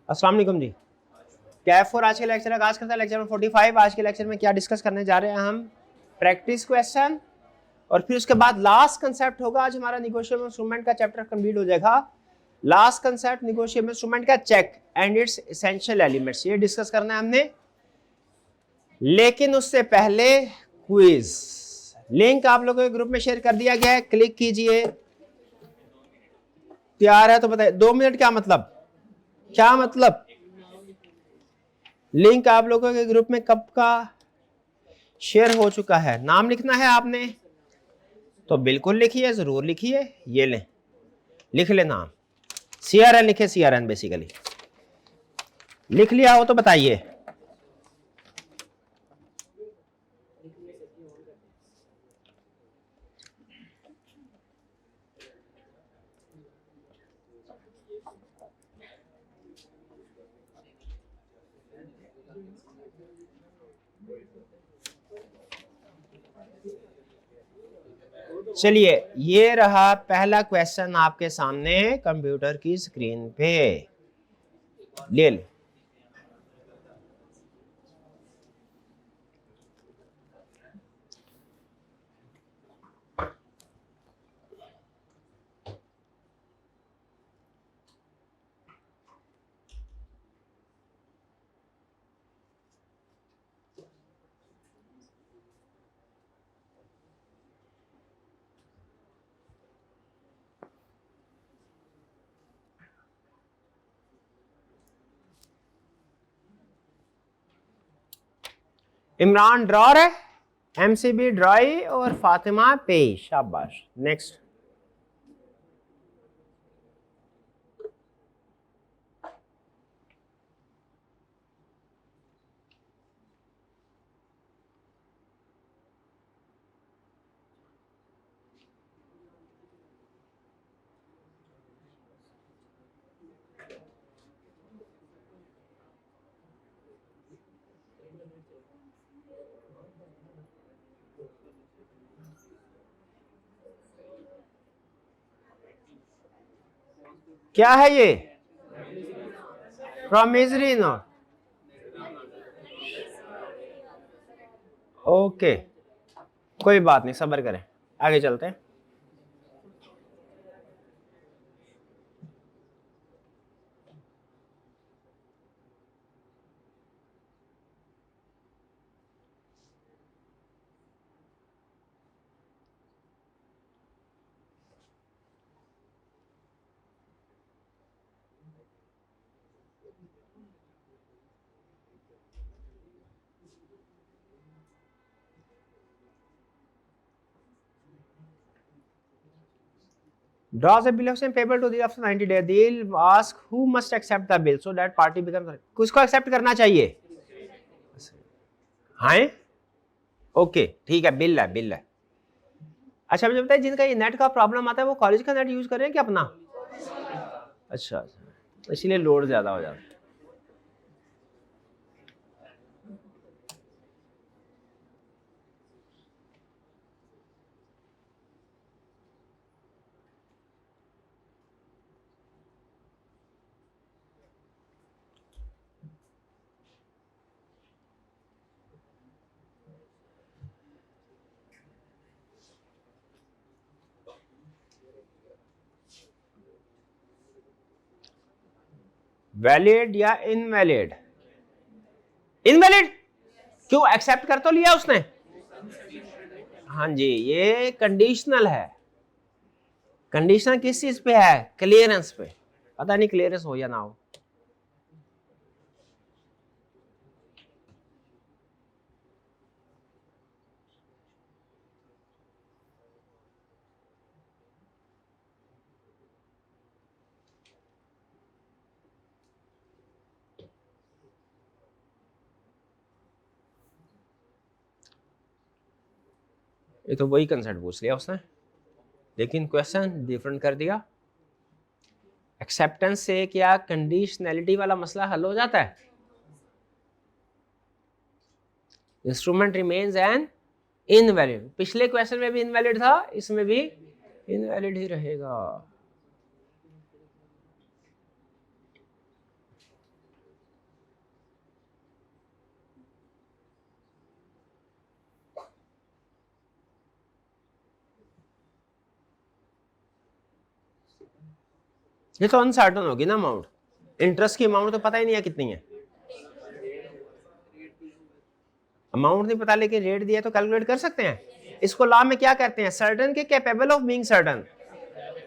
अस्सलाम वालेकुम जी। कैफ फॉर आज के लेक्चर का आगाज करता है। लेक्चर 45। आज के लेक्चर में क्या डिस्कस करने जा रहे हैं हम? प्रैक्टिस क्वेश्चन, और फिर उसके बाद लास्ट कंसेप्ट होगा। आज हमारा निगोशिएबल इंस्ट्रूमेंट का चैप्टर कंप्लीट हो जाएगा। लास्ट कंसेप्ट निगोशिएबल इंस्ट्रूमेंट का cheque and its essential elements, ये डिस्कस करना है हमने। लेकिन उससे पहले क्विज। लिंक आप लोगों के ग्रुप में शेयर कर दिया गया है, क्लिक कीजिए। तैयार है तो बताइए। 2 मिनट क्या मतलब? क्या मतलब? लिंक आप लोगों के ग्रुप में कब का शेयर हो चुका है? नाम लिखना है आपने, तो बिल्कुल लिखिए, जरूर लिखिए। ये लें, लिख ले नाम। CRN लिखे, CRN बेसिकली लिख लिया हो तो बताइए। चलिए, ये रहा पहला क्वेश्चन आपके सामने कंप्यूटर की स्क्रीन पे। ले ले। इमरान ड्रॉर है, MCB ड्रॉई और फातिमा पेश। शाबाश। नेक्स्ट। क्या है ये? Promissory note. ओके, कोई बात नहीं, सब्र करें, आगे चलते हैं। Draws a bill of sale payable to the after 90 days. They'll ask who must accept the bill so that party becomes. किसको एक्सेप्ट करना चाहिए? हाँ, ओके ठीक है, बिल है, बिल है। अच्छा मुझे बताइए, जिनका ये नेट का प्रॉब्लम आता है वो कॉलेज का नेट यूज करें कि अपना? अच्छा, इसीलिए लोड ज्यादा हो जाता है। वैलिड या इनवैलिड? इनवैलिड क्यों? एक्सेप्ट कर तो लिया उसने। हाँ जी, ये कंडीशनल है। कंडीशनल किस चीज पे है? क्लियरेंस पे। पता नहीं क्लियरेंस हो या ना हो। ये तो वही कंसेप्ट पूछ लिया उसने, लेकिन क्वेश्चन डिफरेंट कर दिया। एक्सेप्टेंस से क्या कंडीशनैलिटी वाला मसला हल हो जाता है? Instrument remains N invalid. पिछले क्वेश्चन में भी इनवैलिड था, इसमें भी इनवैलिड ही रहेगा। ये तो अनसर्टन होगी ना अमाउंट, इंटरेस्ट की अमाउंट तो पता ही नहीं है कितनी है, अमाउंट नहीं पता लेकिन रेट दिया तो कैलकुलेट कर सकते हैं। इसको लॉ में क्या कहते हैं, सर्टन के capable of being certain,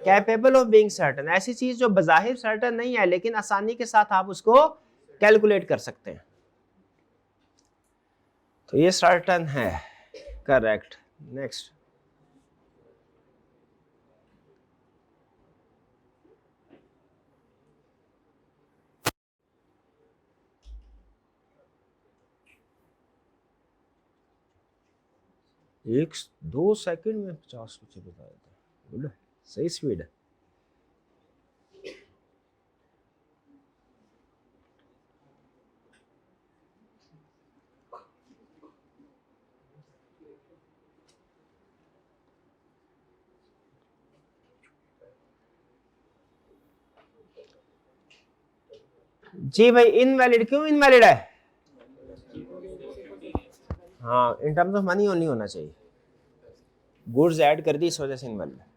capable of being certain, ऐसी चीज जो बजाहिर सर्टन नहीं है लेकिन आसानी के साथ आप उसको कैलकुलेट कर सकते हैं, तो ये सर्टन है, करेक्ट। नेक्स्ट, एक 2 सेकंड में 50 कुछ बता देता है, गुड, सही स्पीड है। जी भाई, इनवैलिड क्यों इनवैलिड है? हाँ, in terms of money only होना चाहिए, गुड्स ऐड कर दी इस वजह से इनवैलिड है।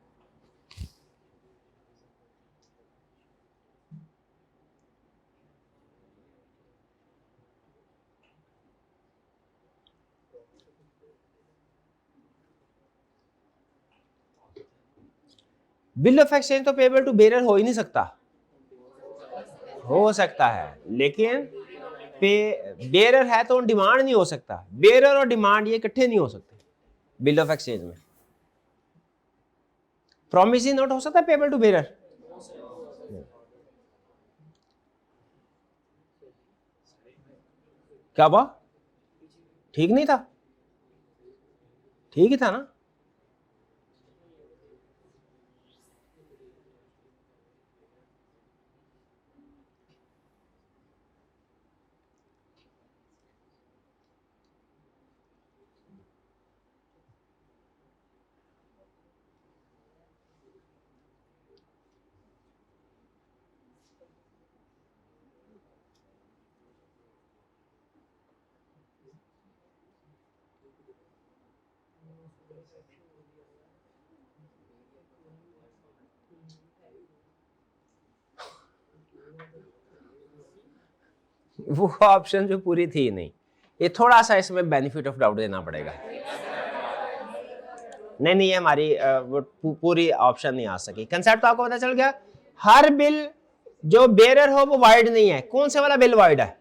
बिल ऑफ एक्सचेंज तो पेबल टू बेरर हो ही नहीं सकता, हो सकता है लेकिन पे बेरर है तो डिमांड नहीं हो सकता, बेरर और डिमांड ये इकट्ठे नहीं हो सकते बिल ऑफ एक्सचेंज में। प्रॉमिसरी नोट हो सकता है पेबल टू बेरर? क्या हुआ, ठीक नहीं था? ठीक ही था ना। वो ऑप्शन जो पूरी थी नहीं, ये थोड़ा सा इसमें बेनिफिट ऑफ डाउट देना पड़ेगा। नहीं, ये हमारी वो पूरी ऑप्शन नहीं आ सकी। कंसेप्ट तो आपको पता चल गया, हर बिल जो बेरर हो वो वाइड नहीं है। कौन से वाला बिल वाइड है?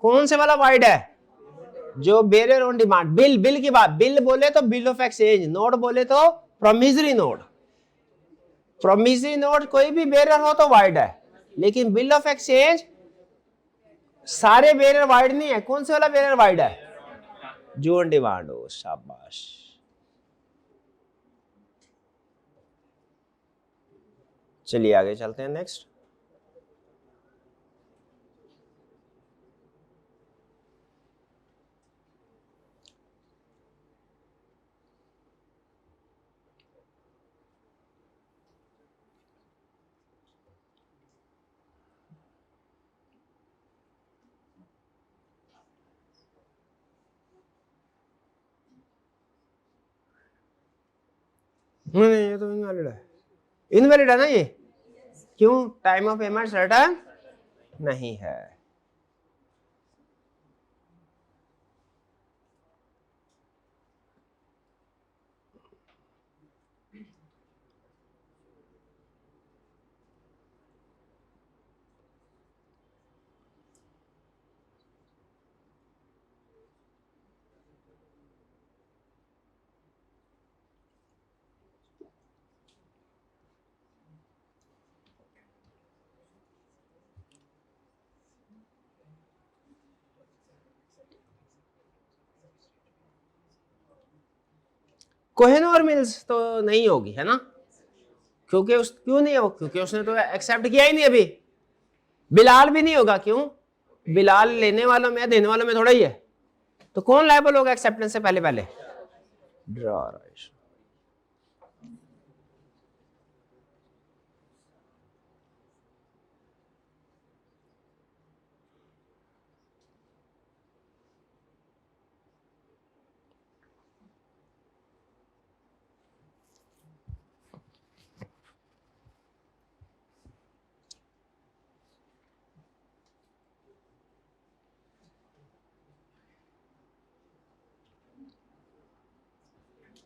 कौन से वाला वाइड है? जो bearer on demand. Bill, bill की बात, बिल बोले तो बिल ऑफ एक्सचेंज, नोट बोले तो प्रोमिसरी नोट। प्रोमिसरी नोट कोई भी बेरर हो तो वाइड है, लेकिन बिल ऑफ एक्सचेंज सारे बेरर वाइड नहीं है। कौन से वाला बेरर वाइड है? जो ऑन डिमांड हो। शाबाश। चलिए आगे चलते हैं, नेक्स्ट। नहीं, ये तो इनवैलिड है। इनवैलिड है ना ये? क्यों? टाइम ऑफ पेमेंट सर्टेन नहीं है। कोहेनोर मिल्स तो नहीं होगी, है ना? क्योंकि उस क्यों नहीं है वो? क्योंकि उसने तो एक्सेप्ट किया ही नहीं अभी। बिलाल भी नहीं होगा, क्यों? बिलाल लेने वालों में, देने वालों में थोड़ा ही है। तो कौन लायबल होगा एक्सेप्टेंस से पहले पहले? Draw right.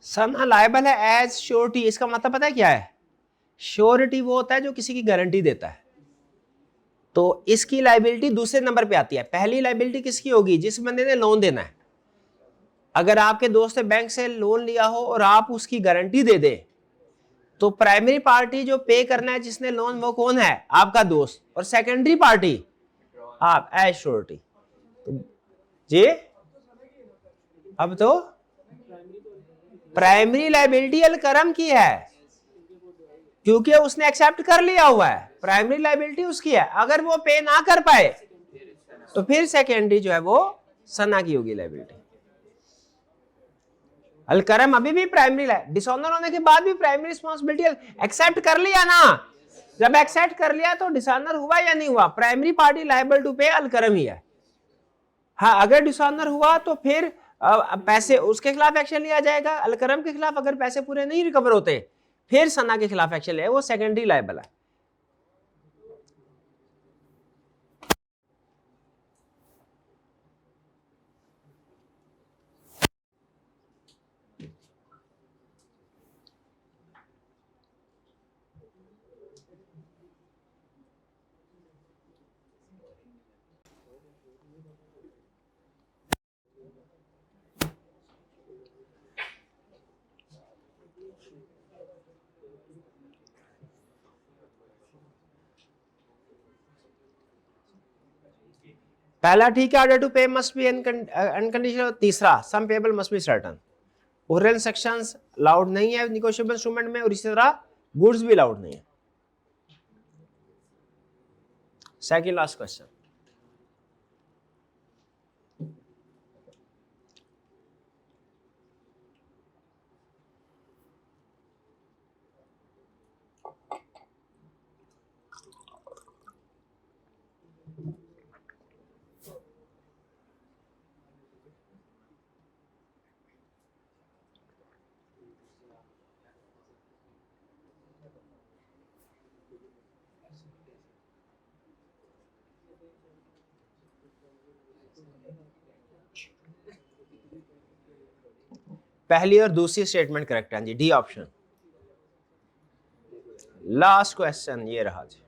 सना लायबल है एज श्योरिटी, इसका मतलब पता है क्या है? श्योरिटी वो होता है जो किसी की गारंटी देता है, तो इसकी लायबिलिटी दूसरे नंबर पे आती है। पहली लायबिलिटी किसकी होगी? जिस बंदे ने लोन देना है। अगर आपके दोस्त ने बैंक से लोन लिया हो और आप उसकी गारंटी दे दे, तो प्राइमरी पार्टी जो पे करना है जिसने लोन, वो कौन है? आपका दोस्त। और सेकेंडरी पार्टी आप एज श्योरिटी। जी अब तो प्राइमरी लायबिलिटी अलकरम की है क्योंकि उसने एक्सेप्ट कर लिया हुआ है, प्राइमरी लायबिलिटी उसकी है। अगर वो पे ना कर पाए तो फिर सेकेंडरी जो है वो सना की होगी लायबिलिटी। अलकरम अभी भी प्राइमरी, डिसऑनर होने के बाद भी प्राइमरी रिस्पांसिबिलिटी एक्सेप्ट कर लिया ना। जब एक्सेप्ट कर लिया तो डिसऑनर हुआ या नहीं हुआ? प्राइमरी पार्टी लायबल टू पे अलकरम ही है। हाँ, अगर डिसऑनर हुआ तो फिर पैसे उसके खिलाफ एक्शन लिया जाएगा। अलकरम के खिलाफ अगर पैसे पूरे नहीं रिकवर होते फिर सना के खिलाफ एक्शन लिया, वो सेकेंडरी लायबल है। पहला ठीक है, order to pay must be unconditional. तीसरा sum payable must be certain. Oral sections allowed नहीं है निगोशिएबल इंस्ट्रूमेंट में, और इसी तरह गुड्स भी अलाउड नहीं है। Second last question. पहली और दूसरी स्टेटमेंट करेक्ट है जी, डी ऑप्शन। लास्ट क्वेश्चन ये रहा जी।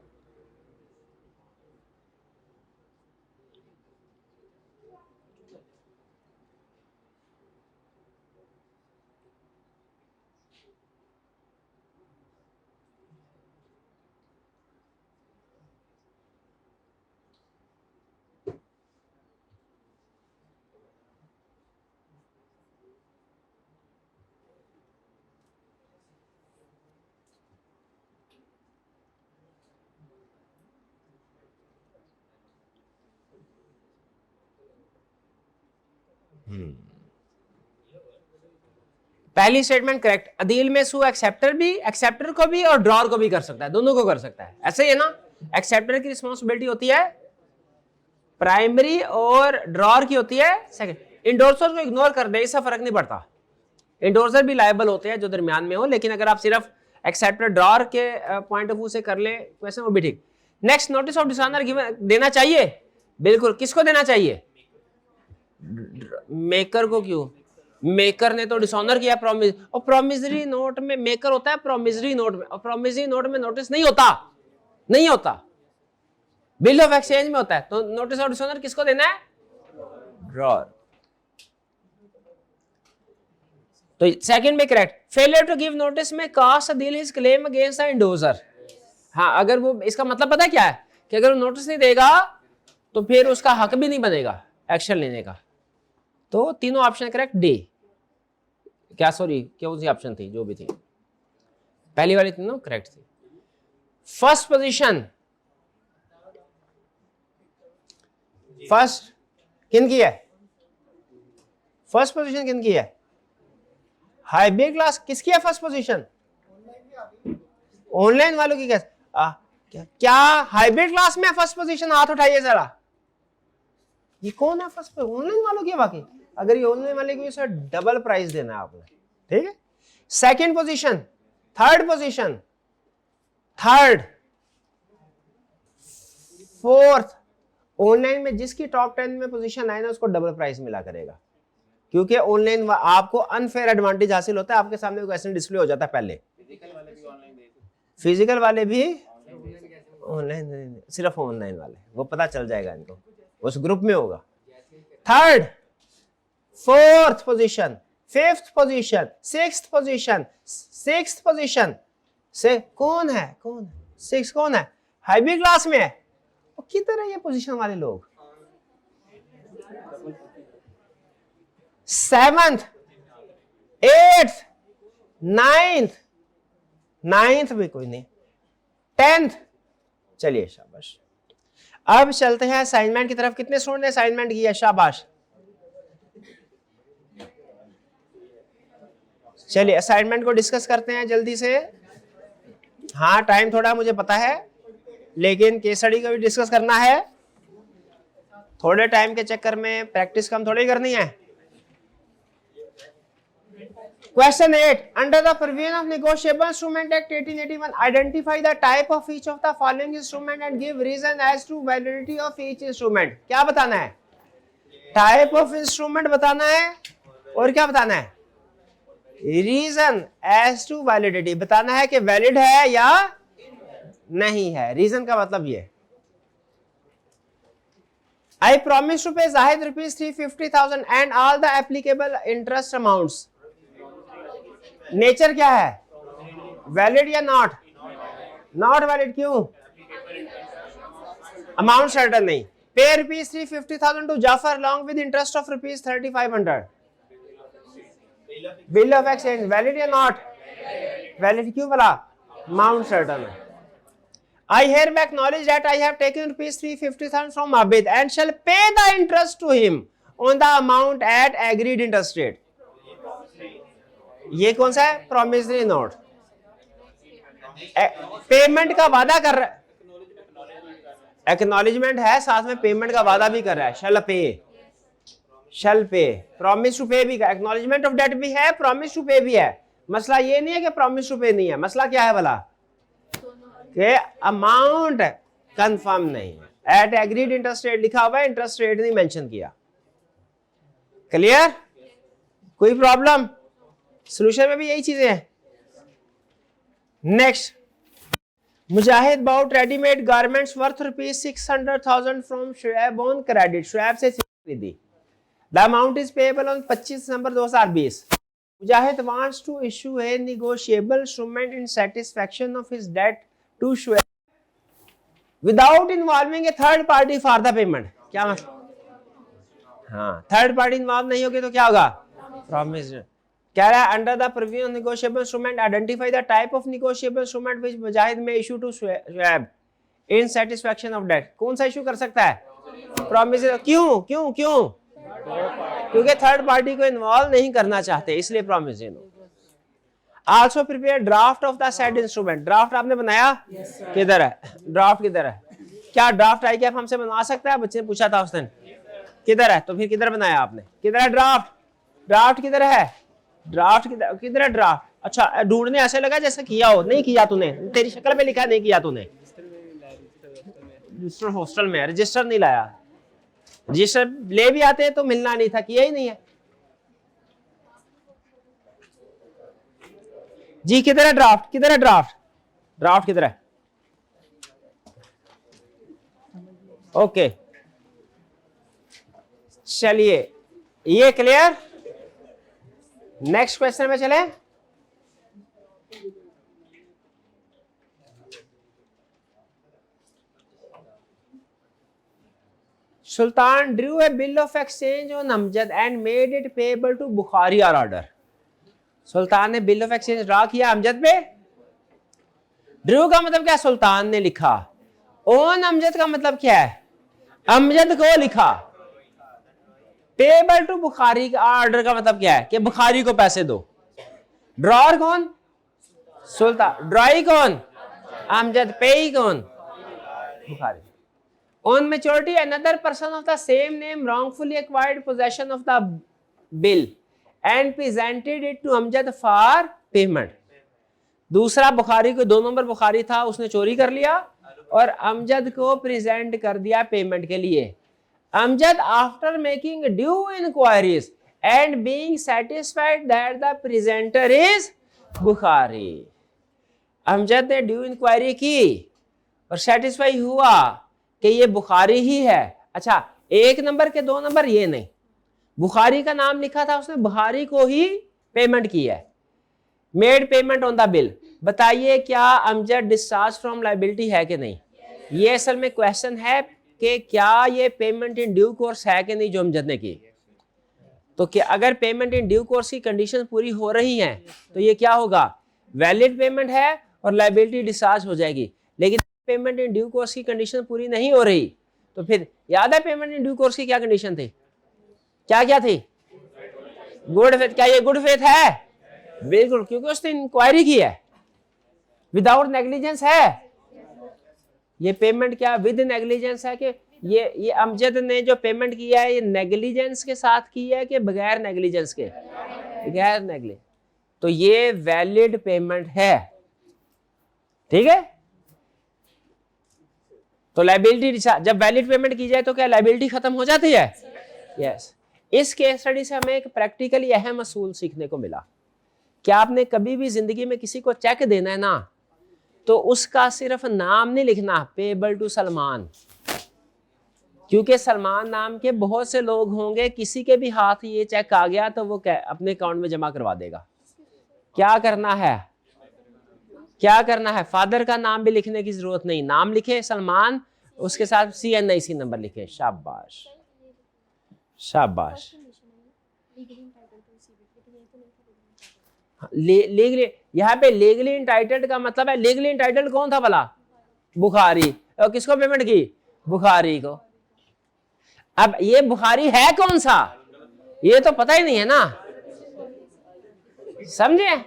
पहली स्टेटमेंट करेक्ट। अदील में सू एक्सेप्टर भी, एक्सेप्टर को भी और ड्रॉर को भी कर सकता है, दोनों को कर सकता है। ऐसे ही है ना, एक्सेप्टर की रिस्पांसिबिलिटी होती है प्राइमरी और ड्रॉर की होती है सेकंड। इंडोर्सर को इग्नोर कर दे, इससे फर्क नहीं पड़ता। इंडोर्सर भी लायबल होते हैं जो दरमियान में हो, लेकिन अगर आप सिर्फ एक्सेप्टर ड्रॉर के पॉइंट ऑफ व्यू से कर ले क्वेश्चन, वो भी ठीक। Next, notice of dishonour given देना चाहिए, बिल्कुल। किसको देना चाहिए? मेकर को। क्यों? मेकर ने तो डिसऑनर किया प्रॉमिस, और प्रॉमिसरी नोट में मेकर होता है प्रॉमिसरी नोट में, और प्रॉमिसरी नोट में नोटिस नहीं होता, नहीं होता, बिल ऑफ एक्सचेंज में होता है। तो नोटिस ऑफ डिसऑनर किसको देना है? ड्रॉर। तो सेकंड में correct. Failure to give notice may cost Adeel his claim against the endorser. हाँ, अगर वो, इसका मतलब पता क्या है कि अगर वो नोटिस नहीं देगा तो फिर उसका हक भी नहीं बनेगा एक्शन लेने का। तो तीनों ऑप्शन करेक्ट। डी क्या, सॉरी क्या सी ऑप्शन थी जो भी थी, पहली वाली तीनों करेक्ट थी। फर्स्ट पोजीशन, फर्स्ट किन की है? फर्स्ट पोजीशन किन की है? हाईब्रिड क्लास किसकी है फर्स्ट पोजीशन? ऑनलाइन वालों की। क्या हाइब्रिड क्लास में फर्स्ट पोजीशन? हाथ उठाइए जरा। ये कौन है फर्स्ट? ऑनलाइन वालों की है। बाकी अगर ये ऑनलाइन वाले की, सर डबल प्राइस देना है आपने, ठीक है। Second position, third position, third, fourth, online में जिसकी टॉप 10 में पोजीशन आए ना उसको डबल प्राइस मिला करेगा। क्योंकि ऑनलाइन आपको अनफेयर एडवांटेज हासिल होता है, आपके सामने क्वेश्चन डिस्प्ले हो जाता है पहले। फिजिकल वाले भी ऑनलाइन, सिर्फ ऑनलाइन वाले, वो पता चल जाएगा इनको, उस ग्रुप में होगा। Third, fourth position, fifth position, sixth position, sixth position से कौन है, कौन है सिक्स, कौन है, हाईबी क्लास में है, किधर है ये पोजीशन वाले लोग? सेवंथ, एट्थ, नाइन्थ, नाइन्थ भी कोई नहीं, टेंथ। चलिए शाबाश। अब चलते हैं असाइनमेंट की तरफ। कितने स्टूडेंट ने असाइनमेंट किया? शाबाश। चलिए असाइनमेंट को डिस्कस करते हैं जल्दी से। हाँ टाइम थोड़ा मुझे पता है, लेकिन केस स्टडी को भी डिस्कस करना है। थोड़े टाइम के चक्कर में प्रैक्टिस कम थोड़ी करनी है। Question 8. Under the provision of Negotiable Instrument Act 1881, identify the type of each of the following instrument and give reason as to validity of each instrument. क्या बताना है? Type of instrument बताना है और क्या बताना है? Reason as to validity बताना है कि valid है या नहीं है। Reason का मतलब ये, I promise to pay Zahid rupees 350,000 and all the applicable interest amounts. Nature क्या है? वैलिड या नॉट? Not valid. क्यों? अमाउंट सर्टन नहीं। Pay rupees 350,000 to Jafar along with interest of rupees 3,500। Bill of exchange valid या not? Valid. क्यों बोला? Amount certain है। I hereby acknowledge that I have taken rupees 350,000 from Abid and shall pay the interest to him on the amount at agreed interest rate. ये कौन सा है? Promissory note. Payment का वादा कर रहा है, एक्नॉलेजमेंट है, साथ में पेमेंट का वादा भी कर रहा है। शैल पे, शैल पे, प्रॉमिस टू पे भी, एक्नॉलेजमेंट ऑफ डेट भी है, प्रॉमिस टू पे भी है। मसला ये नहीं है कि प्रॉमिस टू पे नहीं है, मसला क्या है भला? कि अमाउंट कंफर्म नहीं है। एट एग्रीड इंटरेस्ट रेट लिखा हुआ है, इंटरेस्ट रेट नहीं मेंशन किया। क्लियर? कोई प्रॉब्लम? सोल्यूशन में भी यही चीजें हैं। Next, Mujahid bought readymade garments worth rupees 600,000 from Shoaib on credit. Shoaib से खरीदी। The amount is payable on 25 December 2020। Mujahid wants to issue a negotiable instrument in satisfaction of his debt to Shoaib without involving a third party for the payment. क्या मतलब? हाँ, third party involve नहीं होगी तो क्या होगा? प्रॉमिस। कह रहा है under the provision negotiable instrument identify the type of negotiable instrument which Mujahid may issue to Shoaib in satisfaction of debt. कौन सा इशू कर सकता है? प्रॉमिस। क्यों क्यों क्यों? क्योंकि थर्ड पार्टी को इन्वॉल्व नहीं करना चाहते, इसलिए promise. Also prepare draft of the said instrument. Draft आपने बनाया? किधर है ड्राफ्ट? किधर है? क्या ड्राफ्ट आई क्या हमसे बनवा सकता है? बच्चे ने पूछा था उस दिन। किधर है? तो फिर किधर बनाया आपने? किधर है ड्राफ्ट? ड्राफ्ट किधर है? ड्राफ्ट किधर है ड्राफ्ट? अच्छा, ढूंढने ऐसे लगा जैसे किया हो। नहीं किया तूने, तेरी शक्ल में लिखा नहीं किया तूने। रजिस्टर हॉस्टल में रजिस्टर नहीं लाया। रजिस्टर ले भी आते तो मिलना नहीं था, किया ही नहीं है जी। किधर है ड्राफ्ट? किधर है ड्राफ्ट? ड्राफ्ट किधर है? ओके चलिए, ये क्लियर। नेक्स्ट क्वेश्चन में चले। Sultan drew a bill of exchange on Amjad and made it payable to Bukhari or order. सुल्तान ने बिल ऑफ एक्सचेंज ड्रा किया अमजद पे। ड्रू का मतलब क्या? सुल्तान ने लिखा। ओन अमजद का मतलब क्या है? अमजद को लिखा। पेएबल टू बुखारी का ऑर्डर का मतलब क्या है? कि बुखारी को पैसे दो। ड्रॉर कौन? सुल्तान। ड्रॉई कौन? अमजद। पेई कौन? Bukhari. On maturity another person of the same name wrongfully acquired possession of the bill and presented it to Amjad for payment। दूसरा बुखारी को, 2 नंबर बुखारी था, उसने चोरी कर लिया और अमजद को प्रेजेंट कर दिया पेमेंट के लिए। Amjad after making due inquiries and being satisfied that the presenter is Bukhari. Amjad ने ड्यू इंक्वायरी की और सेटिस्फाई हुआ कि ये बुखारी ही है। अच्छा, 1 नंबर के 2 नंबर ये नहीं, बुखारी का नाम लिखा था, उसने बुखारी को ही पेमेंट की है। Made payment on the bill. बताइए क्या अमजद डिस्चार्ज फ्रॉम लायबिलिटी है कि नहीं? ये असल में क्वेश्चन है कि क्या ये पेमेंट इन ड्यू कोर्स है कि नहीं जो अमजद ने की। तो क्या अगर पेमेंट इन ड्यू कोर्स की कंडीशन पूरी हो रही हैं तो ये क्या होगा? वैलिड पेमेंट है और लायबिलिटी डिस्चार्ज हो जाएगी। लेकिन पेमेंट इन ड्यू कोर्स की कंडीशन पूरी नहीं हो रही तो फिर याद है पेमेंट इन ड्यू कोर्स की क्या कंडीशन थी? क्या क्या थी? Good faith. क्या ये गुड फेथ है? बिल्कुल, क्योंकि उसने इंक्वायरी की है। विदाउट नेग्लिजेंस है ये पेमेंट, क्या विद नेग्लिजेंस है कि ये अमजद ने जो पेमेंट किया है ये नेग्लिजेंस के साथ की है कि बगैर नेग्लिजेंस के? बगैर नेग्लिजेंस। तो ये वैलिड पेमेंट है, ठीक है। तो लायबिलिटी, जब वैलिड पेमेंट की जाए तो क्या लायबिलिटी खत्म हो जाती है? यस। इस केस स्टडी से हमें एक प्रैक्टिकली अहम असूल सीखने को मिला कि आपने कभी भी जिंदगी में किसी को चेक देना है ना तो उसका सिर्फ नाम नहीं लिखना, पेबल टू सलमान, क्योंकि सलमान नाम के बहुत से लोग होंगे, किसी के भी हाथ ये चेक आ गया तो वो अपने अकाउंट में जमा करवा देगा। क्या करना है? क्या करना है? फादर का नाम भी लिखने की जरूरत नहीं, नाम लिखे सलमान, उसके साथ CNIC नंबर लिखे। शाबाश शाबाश। लीगली, यहाँ पे लीगली इंटाइटल्ड का मतलब है, लीगली इंटाइटल्ड कौन था भला? बुखारी। और किसको पेमेंट की? बुखारी को। अब ये बुखारी है कौन सा ये तो पता ही नहीं है ना, समझे?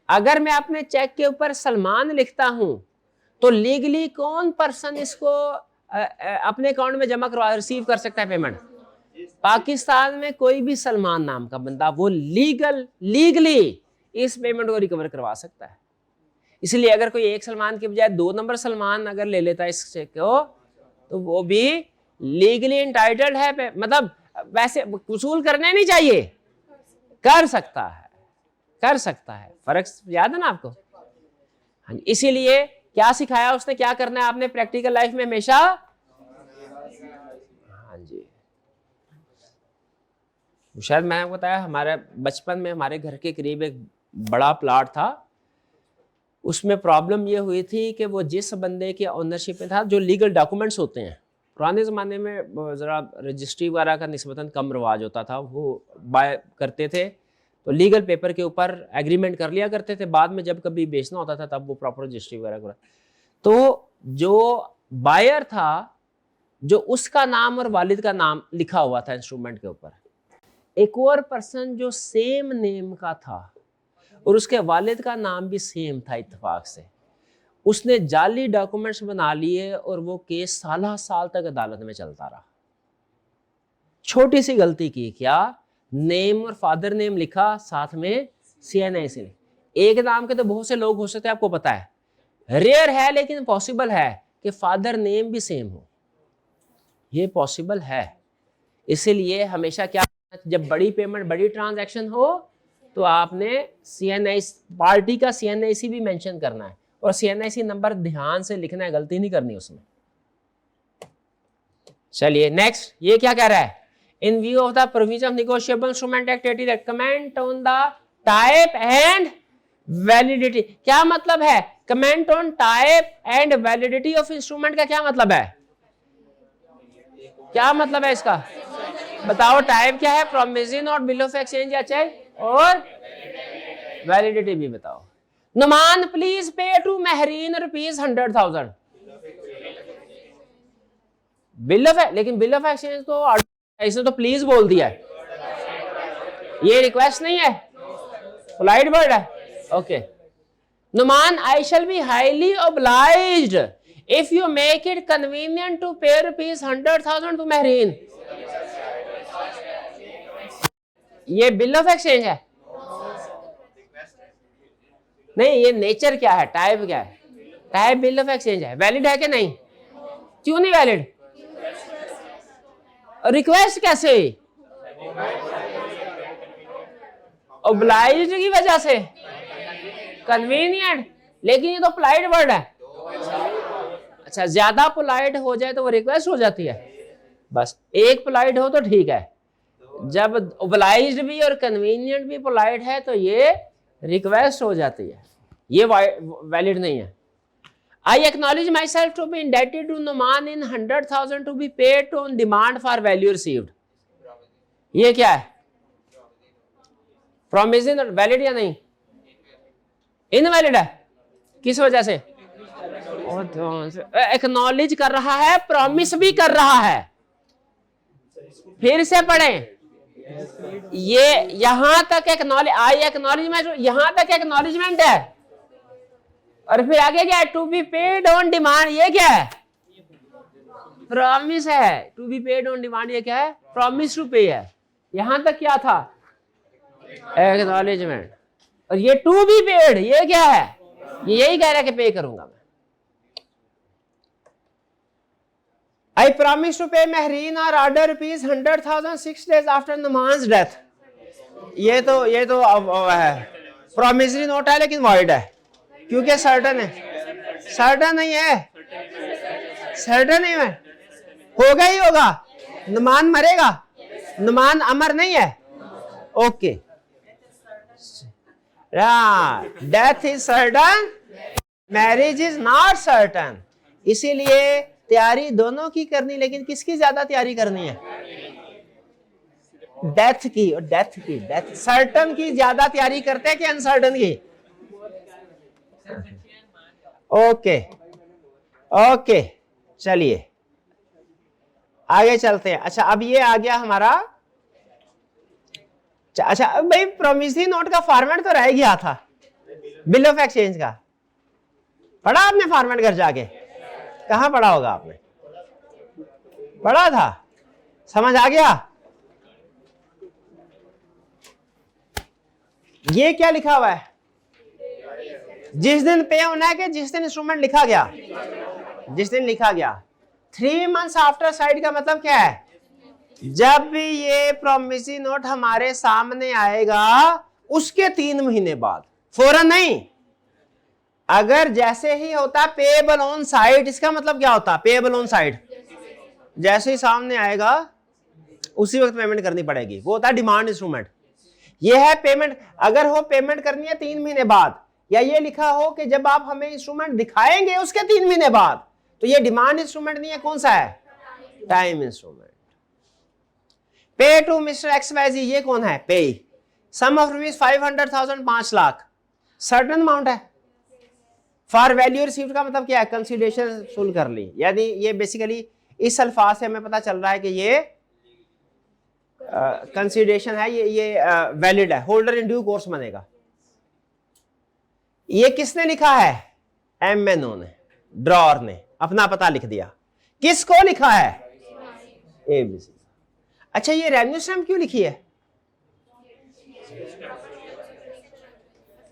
अगर मैं अपने चेक के ऊपर सलमान लिखता हूं तो लीगली कौन पर्सन इसको अपने अकाउंट में जमा करवा रिसीव कर सकता है पेमेंट? पाकिस्तान में कोई भी सलमान नाम का बंदा वो लीगली इस पेमेंट को रिकवर करवा सकता है। इसलिए अगर कोई एक सलमान के बजाय 2 नंबर सलमान अगर ले लेता है इस चेक को तो वो भी लीगली इंटाइटल्ड है। मतलब वैसे वसूल करने नहीं चाहिए, कर सकता है, कर सकता है। फर्क याद है ना आपको? हाँ, इसीलिए क्या सिखाया उसने, क्या करना है आपने प्रैक्टिकल लाइफ में हमेशा? हाँ जी, शायद मैंने बताया हमारे बचपन में हमारे घर के करीब एक बड़ा प्लॉट था, उसमें प्रॉब्लम ये हुई थी कि वो जिस बंदे के ओनरशिप में था, जो लीगल डॉक्यूमेंट्स होते हैं पुराने ज़माने में ज़रा रजिस्ट्री वगैरह का निस्बतन कम रिवाज होता था, वो बाय करते थे तो लीगल पेपर के ऊपर एग्रीमेंट कर लिया करते थे, बाद में जब कभी बेचना होता था तब वो प्रॉपर रजिस्ट्री वगैरह करा। तो जो बायर था, जो उसका नाम और वालिद का नाम लिखा हुआ था इंस्ट्रूमेंट के ऊपर, एक और पर्सन जो सेम नेम का था और उसके वालिद का नाम भी सेम था इत्तेफाक से, उसने जाली डॉक्यूमेंट्स बना लिए और वो केस साल तक अदालत में चलता रहा। छोटी सी गलती की, क्या? नेम और फादर नेम लिखा, साथ में CNIC। एक नाम के तो बहुत से लोग हो सकते हैं, आपको पता है, रेयर है लेकिन पॉसिबल है कि फादर नेम भी सेम हो, ये पॉसिबल है। इसीलिए हमेशा क्या, जब बड़ी पेमेंट, बड़ी ट्रांजैक्शन हो तो आपने CNIC पार्टी का CNIC भी मेंशन करना है और CNIC नंबर ध्यान से लिखना है, गलती नहीं करनी उसमें। चलिए नेक्स्ट, ये क्या कह रहा है? इन view of the provision of negotiable instrument act 80 comment on the type and validity. क्या मतलब है comment on type and validity of instrument का? क्या मतलब है? क्या मतलब है इसका? बताओ। टाइप क्या है? Promissory note, bill of exchange या चेक, और वैलिडिटी भी बताओ। Numan please pay to Mahrin ₹100,000। Bill of, लेकिन बिल ऑफ एक्सचेंज तो इसने तो प्लीज बोल दिया है, ये रिक्वेस्ट नहीं है, पोलाइट वर्ड है। Okay, Numan I shall be highly obliged if you make it convenient to pay ₹100,000 to Mehreen. ये बिल ऑफ एक्सचेंज है? नहीं, ये नेचर क्या है, टाइप क्या है? टाइप बिल ऑफ एक्सचेंज है। वैलिड है कि नहीं? क्यों नहीं वैलिड? रिक्वेस्ट कैसे? ओब्लाइज्ड की वजह से, कन्वीनियंट, लेकिन ये तो पोलाइट वर्ड है। अच्छा, ज्यादा पोलाइट हो जाए तो वो रिक्वेस्ट हो जाती है। बस एक पोलाइट हो तो ठीक है, जब ओब्लाइज्ड भी और कन्वीनियंट भी पोलाइट है तो ये रिक्वेस्ट हो जाती है, ये वैलिड नहीं है। I acknowledge myself to be indebted to Numan in 100,000 to be paid to on demand for value received. ये क्या है? Promise is valid या नहीं? Invalid है, किस वजह से? Acknowledge कर रहा है, promise भी कर रहा है। फिर से पढ़ें, ये यहां तक एक्नॉलेजमेंट, यहां तक एक्नॉलेजमेंट है, और फिर आगे क्या है? To be paid on demand, ये क्या है? प्रॉमिस है। To be paid on demand ये क्या है? प्रॉमिस टू पे है। यहां तक क्या था? एक्नॉलेजमेंट। और ये टू बी पेड ये क्या है? ये यही कह रहा है कि पे करूंगा मैं। I promise to pay Mehreen or order rupees 100,000 6 days after Numan's death. ये तो है, प्रॉमिसरी नोट है लेकिन वॉइड है, क्योंकि सर्टन है। सर्टन नहीं है, सर्टन नहीं है, होगा ही होगा। नुमान मरेगा, नुमान अमर नहीं है। Okay, death is certain, marriage is not certain. इसीलिए तैयारी दोनों की करनी, लेकिन किसकी ज्यादा तैयारी करनी है? डेथ की। और डेथ सर्टन की ज्यादा तैयारी करते हैं कि अनसर्टन की? ओके, चलिए आगे चलते हैं। अच्छा, अब ये आ गया हमारा। अच्छा, अब भाई प्रोमिसरी नोट का फॉर्मेट तो रह गया था, बिल ऑफ एक्सचेंज का पढ़ा आपने? फॉर्मेट घर जाके कहां पढ़ा होगा आपने? पढ़ा था, समझ आ गया? ये क्या लिखा हुआ है? जिस दिन पे होना है कि जिस दिन इंस्ट्रूमेंट लिखा गया, जिस दिन लिखा गया। 3 months आफ्टर साइड का मतलब क्या है? जब भी ये प्रोमिसरी नोट हमारे सामने आएगा उसके 3 महीने बाद, फौरन नहीं। अगर जैसे ही होता पेएबल ऑन साइट, इसका मतलब क्या होता? पेएबल ऑन साइट, जैसे ही सामने आएगा उसी वक्त पेमेंट करनी पड़ेगी, वो होता है डिमांड इंस्ट्रूमेंट। ये है पेमेंट। अगर हो पेमेंट करनी है 3 महीने बाद, या ये लिखा हो कि जब आप हमें इंस्ट्रूमेंट दिखाएंगे उसके 3 महीने बाद, तो ये डिमांड इंस्ट्रूमेंट नहीं है, कौन सा है? Time instrument. Pay to mister XYZ, ये कौन है? Pay. Sum of rupees 500,000, 5 lakh, certain amount है। फॉर वैल्यू रिसीव्ड का मतलब क्या है? कंसिडरेशन सुल कर ली। यानी ये बेसिकली इस अल्फाज से हमें पता चल रहा है कि ये कंसिडरेशन है, ये वैलिड है, होल्डर इन ड्यू कोर्स बनेगा। ये किसने लिखा है? MNO ने, ड्रॉर ने अपना पता लिख दिया। किसको लिखा है? ABC। अच्छा, ये रेवेन्यू स्टैम्प क्यों लिखी है?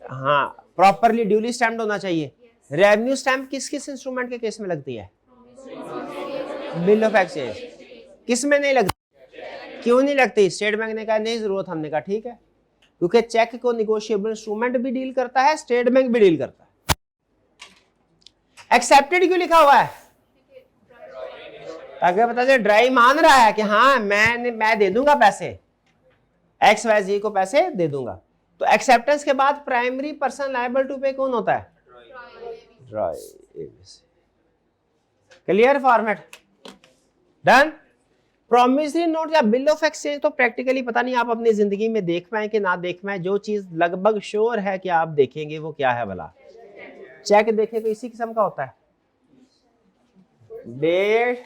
हाँ, प्रॉपरली ड्यूली स्टैम्प्ड होना चाहिए। रेवेन्यू स्टैम्प किस किस इंस्ट्रूमेंट के केस में लगती है? Bill of exchange. किस में नहीं लगती? क्यों नहीं लगती? स्टेट बैंक ने कहा नहीं जरूरत, हमने कहा ठीक है, क्योंकि चेक को निगोशिएबल इंस्ट्रूमेंट भी डील करता है, स्टेट बैंक भी डील करता है। एक्सेप्टेड क्यों लिखा हुआ है? ताकि पता चले ड्राई मान रहा है कि हाँ मैं दे दूंगा पैसे, XYZ को पैसे दे दूंगा। तो एक्सेप्टेंस के बाद प्राइमरी पर्सन लायबल टू पे कौन होता है? Dry. Clear format? Done. Promissory note या बिल ऑफ एक्सचेंज तो प्रैक्टिकली पता नहीं आप अपनी जिंदगी में देख पाए कि ना देख पाए। जो चीज लगभग श्योर है कि आप देखेंगे वो क्या है भला? चेक देखे तो इसी किस्म का होता है, डेट,